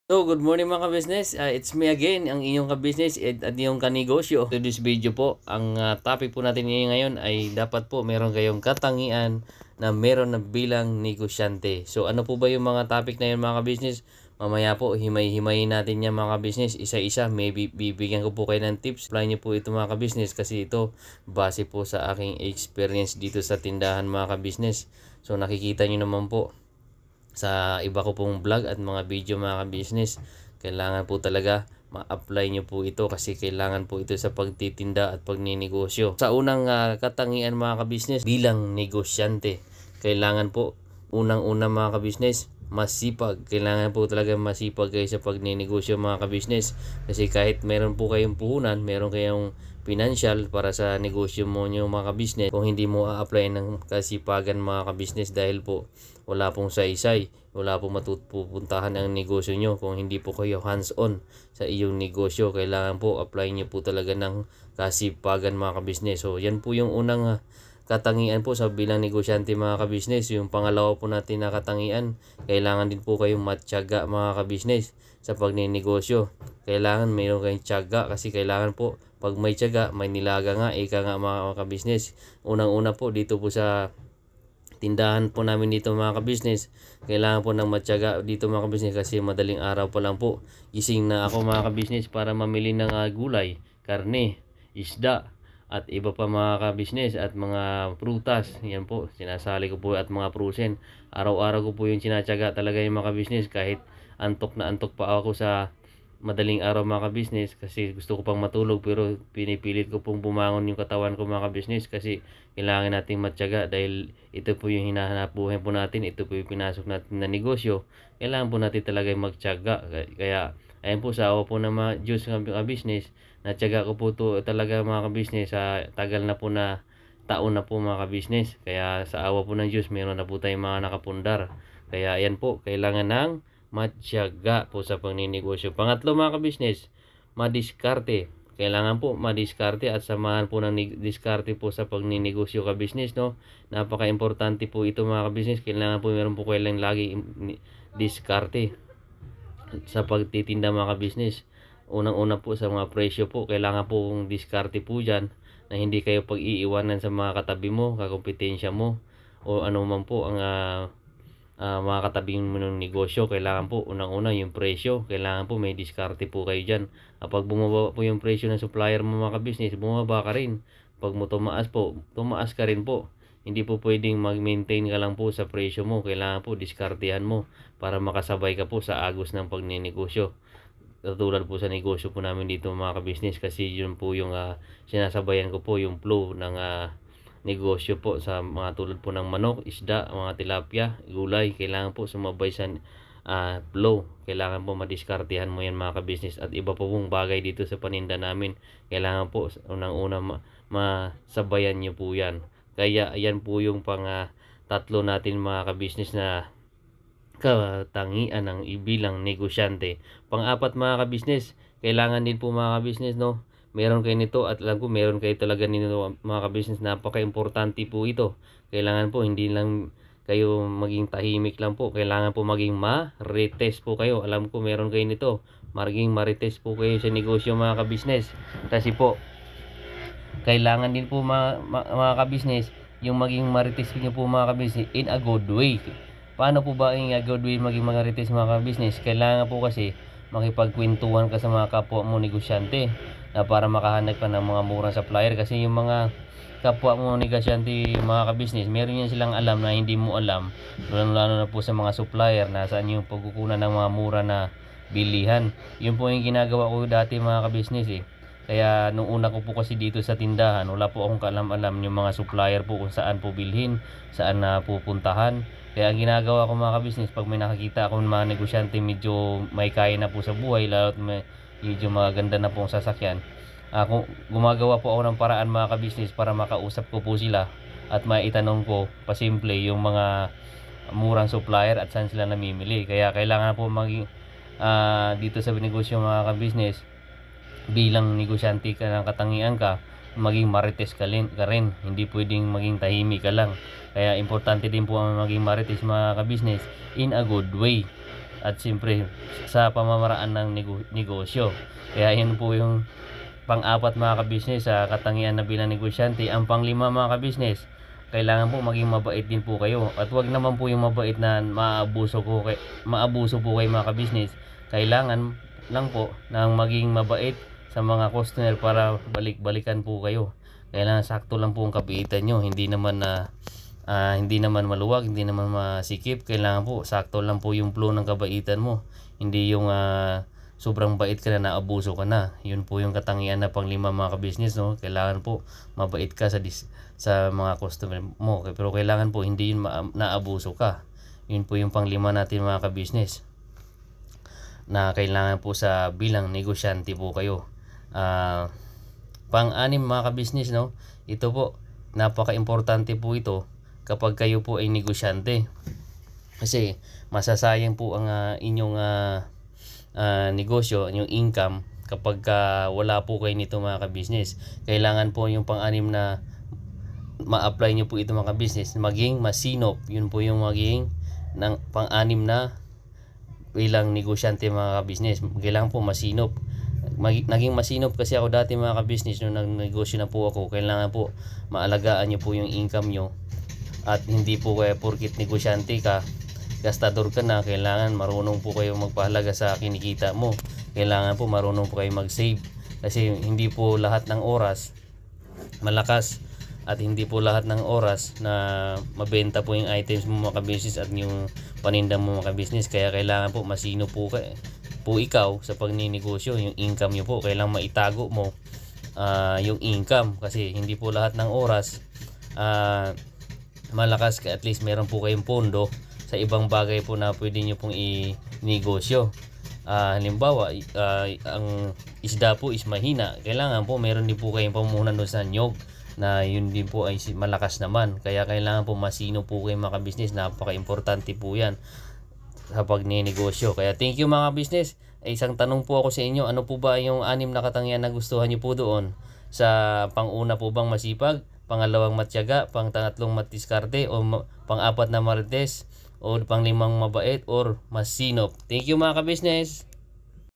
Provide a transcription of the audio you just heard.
So, good morning mga ka-business. It's me again, ang inyong ka-business at inyong kanegosyo. To this video po, ang topic po natin ngayon ay dapat po meron kayong katangian na meron na bilang negosyante. So, ano po ba yung mga topic na yun mga ka-business? Mamaya po, himay-himayin natin yan mga ka-business. Isa-isa, maybe bibigyan ko po kayo ng tips. Apply nyo po ito mga ka-business kasi ito base po sa aking experience dito sa tindahan mga ka-business. So, nakikita nyo naman po sa iba ko pong vlog at mga video mga ka-business, kailangan po talaga ma-apply nyo po ito kasi kailangan po ito sa pagtitinda at pagninegosyo. Sa unang katangian mga ka-business bilang negosyante, kailangan po unang-una mga ka-business masipag. Kailangan po talaga masipag kayo sa pagninegosyo mga ka-business kasi kahit meron po kayong puhunan, meron kayong financial para sa negosyo mo nyo mga ka-business, kung hindi mo a-apply ng kasipagan mga ka-business dahil po wala pong saysay, wala pong matupupuntahan ang negosyo nyo kung hindi po kayo hands-on sa iyong negosyo. Kailangan po apply nyo po talaga ng kasipagan mga ka-business. So yan po yung unang katangian po sa bilang negosyante mga ka-business. Yung pangalawa po natin na katangian, kailangan din po kayong matyaga mga ka-business sa pagninegosyo. Kailangan mayroon kayong tiyaga kasi kailangan po pag may tiyaga, may nilaga nga, ika nga mga ka-business. Unang-una po dito po sa tindahan po namin dito mga ka-business, kailangan po ng matyaga dito mga ka-business kasi madaling araw pa lang po gising na ako mga ka-business para mamili ng gulay, karne, isda at iba pa mga ka-business at mga prutas. Yan po sinasali ko po at mga prusen, araw-araw ko po yung sinatyaga talaga yung mga ka-business kahit antok na antok pa ako sa madaling araw mga ka-business kasi gusto ko pang matulog pero pinipilit ko pong bumangon yung katawan ko mga ka-business kasi kailangan nating matyaga dahil ito po yung hinahanap buhay po natin, ito po yung pinasok natin na negosyo. Kailangan po natin talaga magtiyaga. Kaya ayan po sa awa po ng mga Diyos ng business, natyaga ko po to talaga mga ka-business sa tagal na po na taon na po mga ka-business. Kaya sa awa po ng Diyos meron na po tayong mga nakapundar. Kaya ayan po, kailangan ng matyaga po sa pagninegosyo. Pangatlo mga ka-business, madiskarte. Kailangan po madiskarte at samahan po ng diskarte po sa pagninegosyo ka-business, no? Napaka-importante po ito mga ka-business. Kailangan po meron po kailang lagi diskarte sa pagtitinda mga ka-business. Unang-una po sa mga presyo po, kailangan po diskarte po dyan na hindi kayo pag-iiwanan sa mga katabi mo, kakompetensya mo o ano man po ang mga katabing mo ng negosyo. Kailangan po unang-una yung presyo, kailangan po may diskarte po kayo dyan. Kapag bumaba po yung presyo ng supplier mo mga business, bumaba ka rin. Pag mo tumaas po, tumaas ka rin po. Hindi po pwedeng mag-maintain ka lang po sa presyo mo. Kailangan po diskartehan mo para makasabay ka po sa agos ng pagninegosyo. Katulad po sa negosyo po namin dito mga business kasi yun po yung sinasabayan ko po yung flow ng negosyo po sa mga tulad po ng manok, isda, mga tilapia, gulay. Kailangan po sumabay sa flow. Kailangan po madiskartehan mo yan mga ka-business at iba po pong bagay dito sa paninda namin. Kailangan po unang-una masabayan nyo po yan. Kaya ayan po yung tatlo natin mga ka-business na katangian ng ibilang negosyante. Pang-apat mga ka-business, kailangan din po mga ka-business, no, meron kayo nito at alam ko meron kayo talaga nito mga ka-business. Napaka-importante po ito. Kailangan po hindi lang kayo maging tahimik lang po. Kailangan po maging ma-retest po kayo. Alam ko meron kayo nito. Maging ma-retest po kayo sa negosyo mga ka-business. Kasi po, kailangan din po mga ka-business yung maging marites nyo po mga ka-business in a good way. Paano po ba in a good way maging marites mga ka-business? Kailangan po kasi makipagkwentuhan ka sa mga kapwa mo negosyante na para makahanap ka ng mga murang supplier kasi yung mga kapwa mo negosyante mga ka-business, meron yan silang alam na hindi mo alam, lalo na po sa mga supplier na saan yung pagkukunan ng mga mura na bilihan. Yun po yung ginagawa ko dati mga ka-business Kaya nung una ko po kasi dito sa tindahan, wala po akong kaalam-alam yung mga supplier po kung saan po bilhin, saan na pupuntahan. Kaya ang ginagawa ko mga ka-business, pag may nakakita ako ng mga negosyante medyo may kaya na po sa buhay, lalo at medyo maganda na pong sasakyan, gumagawa po ako ng paraan mga ka-business para makausap ko po sila at maitanong ko pasimple yung mga murang supplier at saan sila namimili. Kaya kailangan po maging dito sa negosyo mga ka-business, bilang negosyante ka ng katangian ka, maging marites ka rin. Hindi pwedeng maging tahimik ka lang. Kaya importante din po ang maging marites mga ka-business in a good way. at siyempre sa pamamaraan ng negosyo. Kaya yun po yung pang-apat mga kabisnes sa katangian na bilang negosyante. Ang pang-lima mga kabisnes, kailangan po maging mabait din po kayo. At wag naman po yung mabait na maabuso po kay mga kabisnes. Kailangan lang po ng maging mabait sa mga customer para balik-balikan po kayo. Kailangan sakto lang po ang kabaitan nyo. Hindi naman maluwag, hindi naman masikip. Kailangan po sakto lang po yung flow ng kabaitan mo. Hindi yung sobrang bait ka na, naabuso ka na. Yun po yung katangian na pang-lima mga kabisnes, no? Kailangan po mabait ka sa mga customer mo. Pero kailangan po hindi yun naabuso ka. Yun po yung pang-lima natin mga kabisnes, na kailangan po sa bilang negosyante po kayo. Pang-anim mga kabisnes, no? Ito po, napaka-importante po ito kapag kayo po ay negosyante. Kasi masasayang po ang inyong negosyo, yung income kapag wala po kayo nito mga kabisnes. Kailangan po yung pang-anim na ma-apply nyo po ito mga kabisnes, maging masinop. Yun po yung maging ng pang-anim na bilang negosyante mga kabisnes. Kailangan po masinop. Naging masinop kasi ako dati mga kabisnes nung nagnegosyo na po ako. Kailangan po maalagaan nyo po yung income nyo. At hindi po kaya porkit negosyante ka, gastador ka na, kailangan marunong po kayo magpahalaga sa kinikita mo. Kailangan po marunong po kayo mag-save. Kasi hindi po lahat ng oras malakas at hindi po lahat ng oras na mabenta po yung items mo mga business at yung paninda mo mga business. Kaya kailangan po masino po ikaw sa pagninegosyo. Yung income nyo po, kailangan maitago mo yung income. Kasi hindi po lahat ng oras malakas ka. At least meron po kayong pondo sa ibang bagay po na pwede nyo pong i-negosyo. Halimbawa, ang isda po is mahina. Kailangan po meron din po kayong pamuhunan doon sa nyog na yun din po ay malakas naman. Kaya kailangan po masino po kayo mga business. Napaka-importante po yan sa pagninegosyo. Kaya thank you mga business. Isang tanong po ako sa inyo, ano po ba yung 6 na katangian na gustuhan nyo po doon? Sa pang-una po bang masipag, pangalawang matyaga, pang-tatlong matiskarte, o pang-apat na marites, o pang-limang mabait, or masinop? Thank you mga ka-business.